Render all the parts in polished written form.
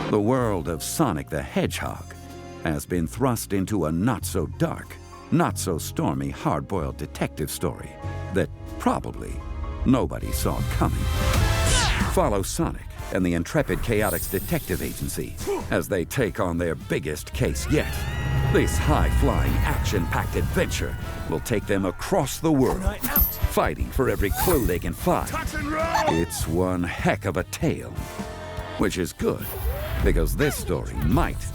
The world of Sonic the Hedgehog has been thrust into a not-so-dark, not-so-stormy hard-boiled detective story that probably nobody saw coming. Follow Sonic and the intrepid Chaotix Detective Agency as they take on their biggest case yet. This high-flying, action-packed adventure will take them across the world, fighting for every clue they can find. It's one heck of a tale, which is good, because this story might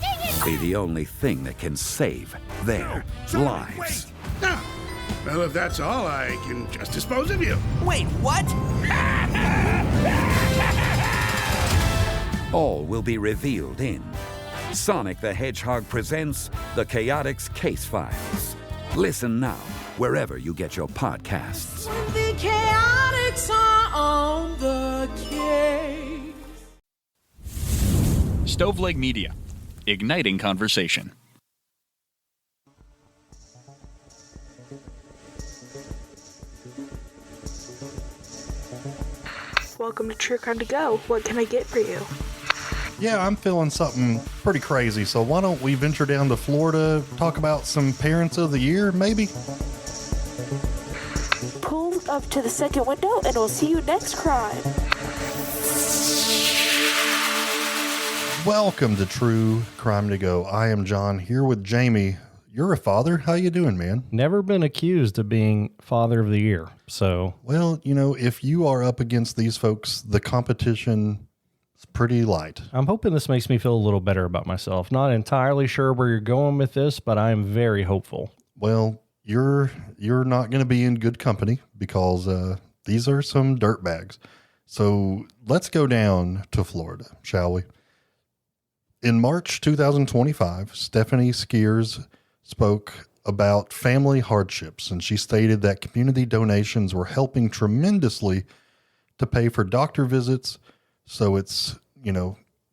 be the only thing that can save their lives. No. Well, if that's all, I can just dispose of you. Wait, what? All will be revealed in Sonic the Hedgehog presents The Chaotix Case Files. Listen now, wherever you get your podcasts. When the Chaotix are on the case. Stoveleg Media, igniting conversation. Welcome to True Crime to Go. What can I get for you? Yeah, I'm feeling something pretty crazy, so why don't we venture down to Florida, talk about some Parents of the Year, maybe? Pull up to the second window and we'll see you next crime. Welcome to True Crime to Go. I am John, here with Jamie. You're a father. How you doing, man? Never been accused of being Father of the Year, so... Well, you know, if you are up against these folks, the competition is pretty light. I'm hoping this makes me feel a little better about myself. Not entirely sure where you're going with this, but I am very hopeful. Well, you're not going to be in good company because these are some dirtbags. So let's go down to Florida, shall we? In March 2025, Stephanie Skeris spoke about family hardships, and she stated that community donations were helping tremendously to pay for doctor visits. So it's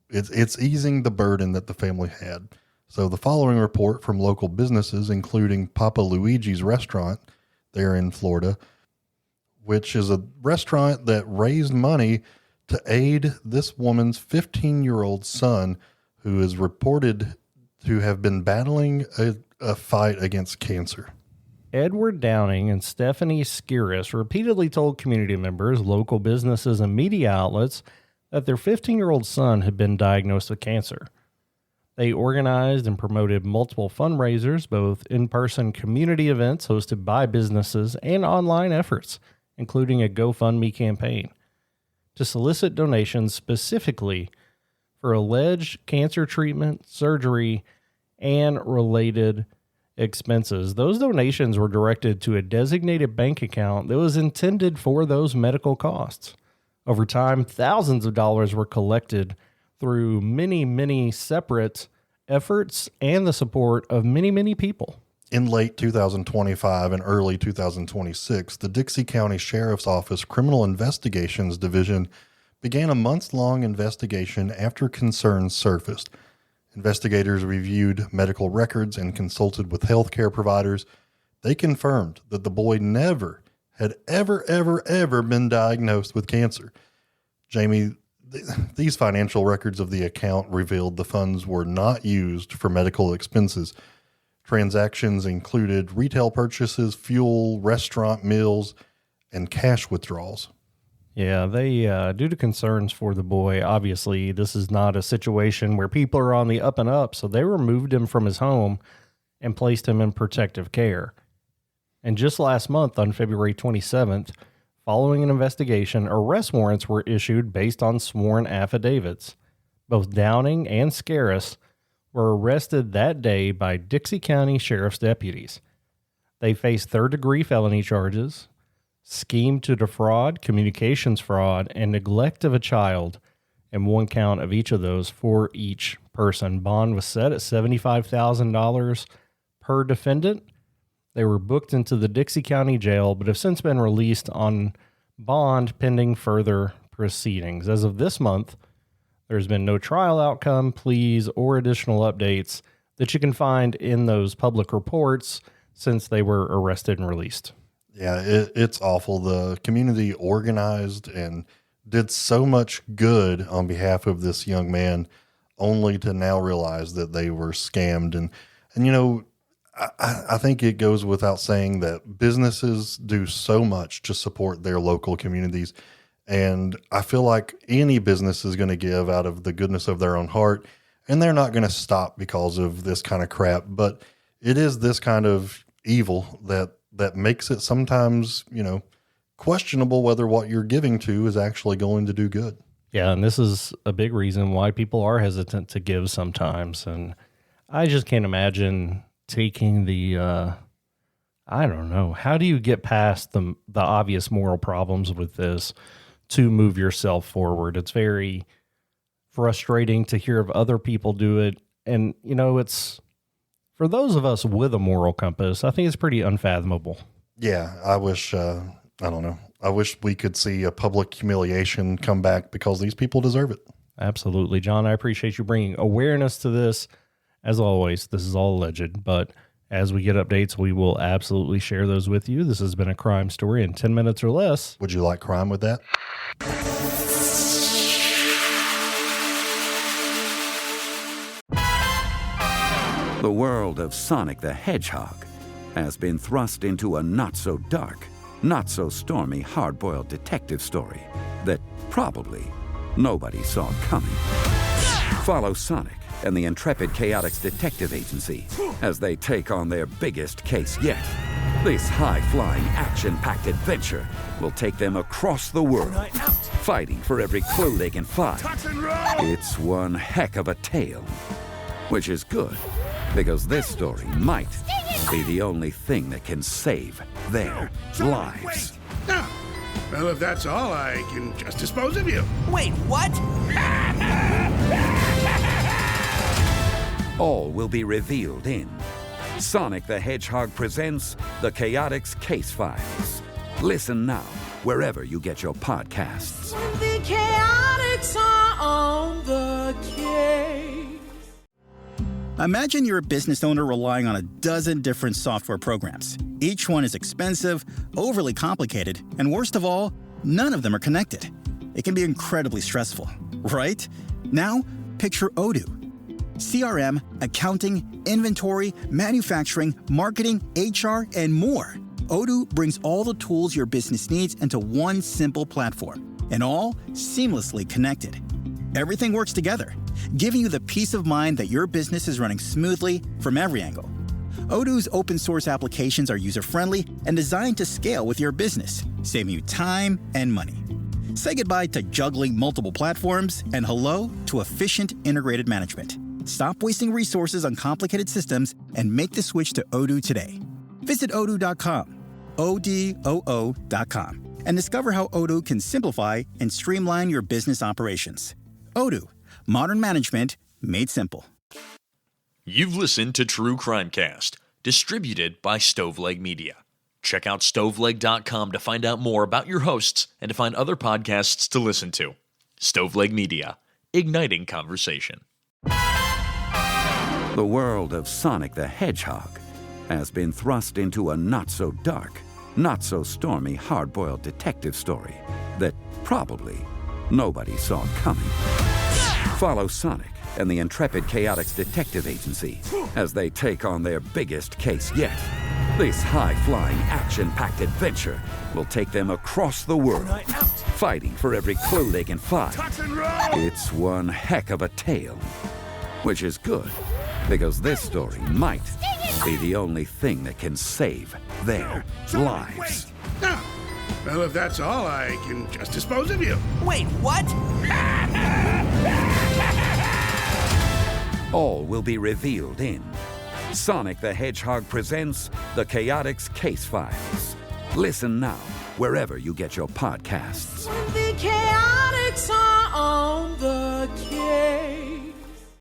easing the burden that the family had. So the following report from local businesses, including Papa Luigi's restaurant there in Florida, which is a restaurant that raised money to aid this woman's 15-year-old son, who is reported to have been battling a fight against cancer. Edward Downing and Stephanie Skeris repeatedly told community members, local businesses, and media outlets that their 15-year-old son had been diagnosed with cancer. They organized and promoted multiple fundraisers, both in-person community events hosted by businesses and online efforts, including a GoFundMe campaign, to solicit donations specifically for alleged cancer treatment, surgery, and related expenses. Those donations were directed to a designated bank account that was intended for those medical costs. Over time, thousands of dollars were collected through many, many separate efforts and the support of many, many people. In late 2025 and early 2026, the Dixie County Sheriff's Office Criminal Investigations Division began a months-long investigation after concerns surfaced. Investigators reviewed medical records and consulted with healthcare providers. They confirmed that the boy never had ever been diagnosed with cancer. Jamie, these financial records of the account revealed the funds were not used for medical expenses. Transactions included retail purchases, fuel, restaurant meals, and cash withdrawals. Yeah, they, due to concerns for the boy, obviously this is not a situation where people are on the up and up, so they removed him from his home and placed him in protective care. And just last month, on February 27th, following an investigation, arrest warrants were issued based on sworn affidavits. Both Downing and Skeris were arrested that day by Dixie County Sheriff's deputies. They faced third-degree felony charges, scheme to defraud, communications fraud, and neglect of a child, and one count of each of those for each person. Bond was set at $75,000 per defendant. They were booked into the Dixie County Jail, but have since been released on bond pending further proceedings. As of this month, there's been no trial outcome, pleas, or additional updates that you can find in those public reports since they were arrested and released. Yeah, it's awful. The community organized and did so much good on behalf of this young man, only to now realize that they were scammed. And you know, I think it goes without saying that businesses do so much to support their local communities. And I feel like any business is going to give out of the goodness of their own heart, and they're not going to stop because of this kind of crap. But it is this kind of evil that makes it sometimes, you know, questionable whether what you're giving to is actually going to do good. Yeah, and this is a big reason why people are hesitant to give sometimes. And I just can't imagine taking the, I don't know, how do you get past the obvious moral problems with this to move yourself forward? It's very frustrating to hear of other people do it. And, you know, it's, for those of us with a moral compass, I think it's pretty unfathomable. Yeah, I wish, I don't know. I wish we could see a public humiliation come back because these people deserve it. Absolutely. John, I appreciate you bringing awareness to this. As always, this is all alleged, but as we get updates, we will absolutely share those with you. This has been a crime story in 10 minutes or less. Would you like crime with that? The world of Sonic the Hedgehog has been thrust into a not-so-dark, not-so-stormy hard-boiled detective story that probably nobody saw coming. Follow Sonic and the intrepid Chaotix Detective Agency as they take on their biggest case yet. This high-flying, action-packed adventure will take them across the world, fighting for every clue they can find. It's one heck of a tale, which is good, because this story might be the only thing that can save their lives. No. Well, if that's all, I can just dispose of you. Wait, what? All will be revealed in Sonic the Hedgehog presents The Chaotix Case Files. Listen now, wherever you get your podcasts. The Chaotix are on the case. Imagine you're a business owner relying on a dozen different software programs. Each one is expensive, overly complicated, and worst of all, none of them are connected. It can be incredibly stressful, right? Now, picture Odoo. CRM, accounting, inventory, manufacturing, marketing, HR, and more. Odoo brings all the tools your business needs into one simple platform, and all seamlessly connected. Everything works together, giving you the peace of mind that your business is running smoothly from every angle. Odoo's open source applications are user-friendly and designed to scale with your business, saving you time and money. Say goodbye to juggling multiple platforms and hello to efficient integrated management. Stop wasting resources on complicated systems and make the switch to Odoo today. Visit odoo.com, ODOO.com, and discover how Odoo can simplify and streamline your business operations. Odoo, modern management made simple. You've listened to True Crimecast, distributed by Stoveleg Media. Check out stoveleg.com to find out more about your hosts and to find other podcasts to listen to. Stoveleg Media, igniting conversation. The world of Sonic the Hedgehog has been thrust into a not-so-dark, not-so-stormy hard-boiled detective story that probably nobody saw coming. Follow Sonic and the intrepid Chaotix Detective Agency as they take on their biggest case yet. This high-flying, action-packed adventure will take them across the world, fighting for every clue they can find. It's one heck of a tale, which is good, because this story might be the only thing that can save their lives. No. Well, if that's all, I can just dispose of you. Wait, what? All will be revealed in Sonic the Hedgehog presents The Chaotix Case Files. Listen now, wherever you get your podcasts. The